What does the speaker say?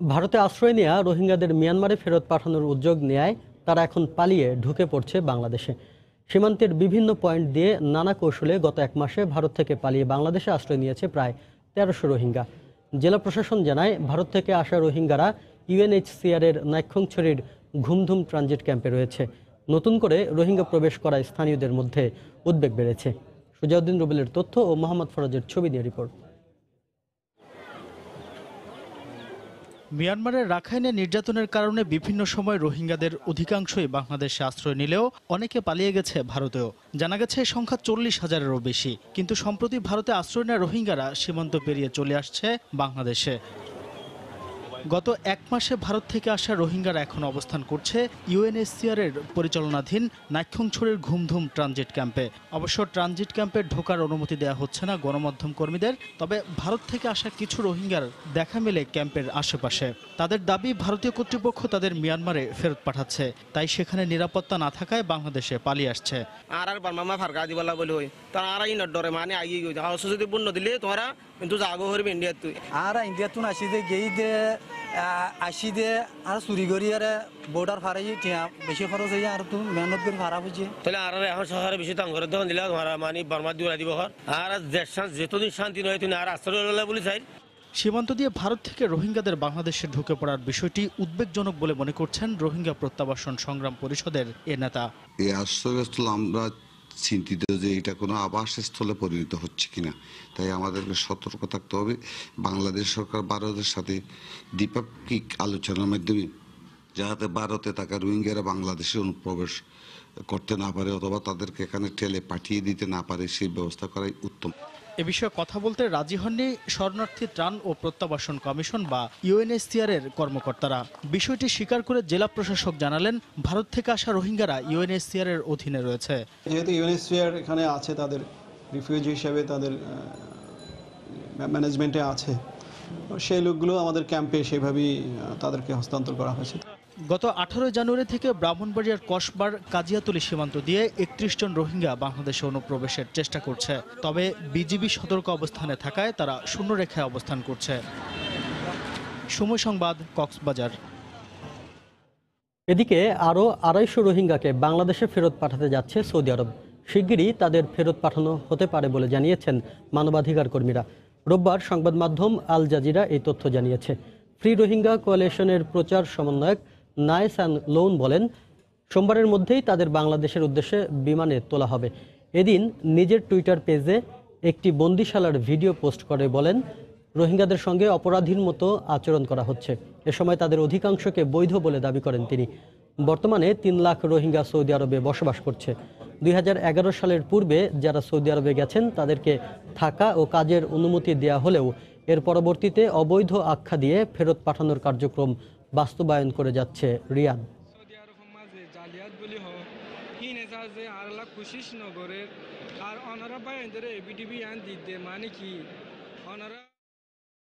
ভারতে আশ্রয় নেওয়া রোহিঙ্গাদের মিয়ানমারে ফেরত পাঠানোর উদ্যোগ নেয় তারা এখন পালিয়ে ঢুকে পড়ছে বাংলাদেশে। সীমান্তের বিভিন্ন পয়েন্ট দিয়ে নানা কৌশলে গত এক মাসে ভারত থেকে পালিয়ে বাংলাদেশে আশ্রয় নিয়েছে প্রায় ১৩০০ রোহিঙ্গা। জেলা প্রশাসন জানায়, ভারত থেকে আসা রোহিঙ্গারা ইউএনএইচসিআর এর নাইক্ষ্যংছড়ির ঘুমধুম ট্রানজিট ক্যাম্পে রয়েছে। নতুন করে রোহিঙ্গা প্রবেশ করায় স্থানীয়দের মধ্যে উদ্বেগ বেড়েছে। সুজাউদ্দিন রুবেলের তথ্য ও মোহাম্মদ ফরাজের ছবি নিয়ে রিপোর্ট। মিয়ানমারের রাখাইনে নির্যাতনের কারণে বিভিন্ন সময় রোহিঙ্গাদের অধিকাংশই বাংলাদেশে আশ্রয় নিলেও অনেকে পালিয়ে গেছে ভারতেও। জানা গেছে সংখ্যা ৪০,০০০-এরও বেশি। কিন্তু সম্প্রতি ভারতে আশ্রয় নেওয়া রোহিঙ্গারা সীমান্ত পেরিয়ে চলে আসছে বাংলাদেশে। গত এক মাসে ভারত থেকে আসা রোহিঙ্গারা এখন অবস্থান করছে ইউএনএইচসিআর এর পরিচালনাধীন নাইক্ষ্যংছড়ির ঘুমধুম ট্রানজিট ক্যাম্পে। অবশ্য ট্রানজিট ক্যাম্পে ঢোকার অনুমতি দেওয়া হচ্ছে না গণমাধ্যম কর্মীদের। তবে ভারত থেকে আসা কিছু রোহিঙ্গার দেখা মেলে ক্যাম্পের আশেপাশে। তাদের দাবি, ভারতীয় কর্তৃপক্ষ তাদের মিয়ানমারে ফেরত পাঠাচ্ছে, তাই সেখানে নিরাপত্তা না থাকায় বাংলাদেশে পালিয়ে আসছে। আসি দিয়ে আর চুরি করি আর বর্ডার ফারাই বেশি খরচ হয়ে আর তুমি মেহনত করে ফারা বুঝি তাহলে আর এখন সরকারে বেশি দাম করে তখন দিলে মানে বর্মা দিয়ে দিব আর যেতদিন শান্তি নয় তুমি আর আশ্রয় বলি চাই। সীমান্ত দিয়ে ভারত থেকে রোহিঙ্গাদের বাংলাদেশে ঢুকে পড়ার বিষয়টি উদ্বেগজনক বলে মনে করছেন রোহিঙ্গা প্রত্যাবাসন সংগ্রাম পরিষদের এ নেতা। এই আশ্রয়স্থল আমরা চিন্তিত যে এটা কোনো আবাসস্থলে পরিণত হচ্ছে কিনা, তাই আমাদেরকে সতর্ক থাকতে হবে। বাংলাদেশ সরকার ভারতের সাথে দ্বিপাক্ষিক আলোচনার মাধ্যমে যাতে ভারতে থাকা রোহিঙ্গারা বাংলাদেশে অনুপ্রবেশ করতে না পারে অথবা তাদেরকে এখানে ঠেলে পাঠিয়ে দিতে না পারে, সেই ব্যবস্থা করাই উত্তম। এ বিষয়ে কথা বলতে রাজি হননি শরণার্থী ত্রাণ ও প্রত্যাবাসন কমিশন বা ইউএনএইচসিআর এর কর্মকর্তারা। বিষয়টি স্বীকার করে জেলা প্রশাসক জানালেন, ভারত থেকে আসা রোহিঙ্গারা ইউএনএইচসিআর এর অধীনে রয়েছে। যেহেতু ইউএনএইচসিআর এখানে আছে, তাদের রিফিউজি হিসেবে তাদের ম্যানেজমেন্টে আছে, সেই লোকগুলো আমাদের ক্যাম্পে সেভাবেই তাদেরকে হস্তান্তর করা হয়েছে। গত 18 জানুয়ারি থেকে ব্রাহ্মণবাড়িয়ার কসবার কাজিয়াতলী সীমান্ত দিয়ে 31 জন রোহিঙ্গা বাংলাদেশে অনুপ্রবেশের চেষ্টা করছে। তবে বিজিবি সতর্ক অবস্থানে থাকায় তারা শূন্যরেখায় অবস্থান করছে। সময় সংবাদ, কক্সবাজার। এদিকে আরও ২৫০ রোহিঙ্গাকে বাংলাদেশে ফেরত পাঠাতে যাচ্ছে সৌদি আরব। শিগগিরই তাদের ফেরত পাঠানো হতে পারে বলে জানিয়েছেন মানবাধিকার কর্মীরা। রোববার সংবাদ মাধ্যম আল জাজিরা এই তথ্য জানিয়েছে। ফ্রি রোহিঙ্গা কোয়ালিশনের প্রচার সমন্বয়ক নাইসান লোন বলেন, সোমবারের মধ্যেই তাদের বাংলাদেশের উদ্দেশ্যে বিমানে তোলা হবে। এদিন নিজের টুইটার পেজে একটি বন্দিশালার ভিডিও পোস্ট করে বলেন, রোহিঙ্গাদের সঙ্গে অপরাধীর মতো আচরণ করা হচ্ছে। এ সময় তাদের অধিকাংশকে বৈধ বলে দাবি করেন তিনি। বর্তমানে ৩ লাখ রোহিঙ্গা সৌদি আরবে বসবাস করছে। ২০১১ সালের পূর্বে যারা সৌদি আরবে গেছেন তাদেরকে থাকা ও কাজের অনুমতি দেওয়া হলেও এর পরবর্তীতে অবৈধ আখ্যা দিয়ে ফেরত পাঠানোর কার্যক্রম বাস্তবায়ন করে যাচ্ছে রিয়াদ। আর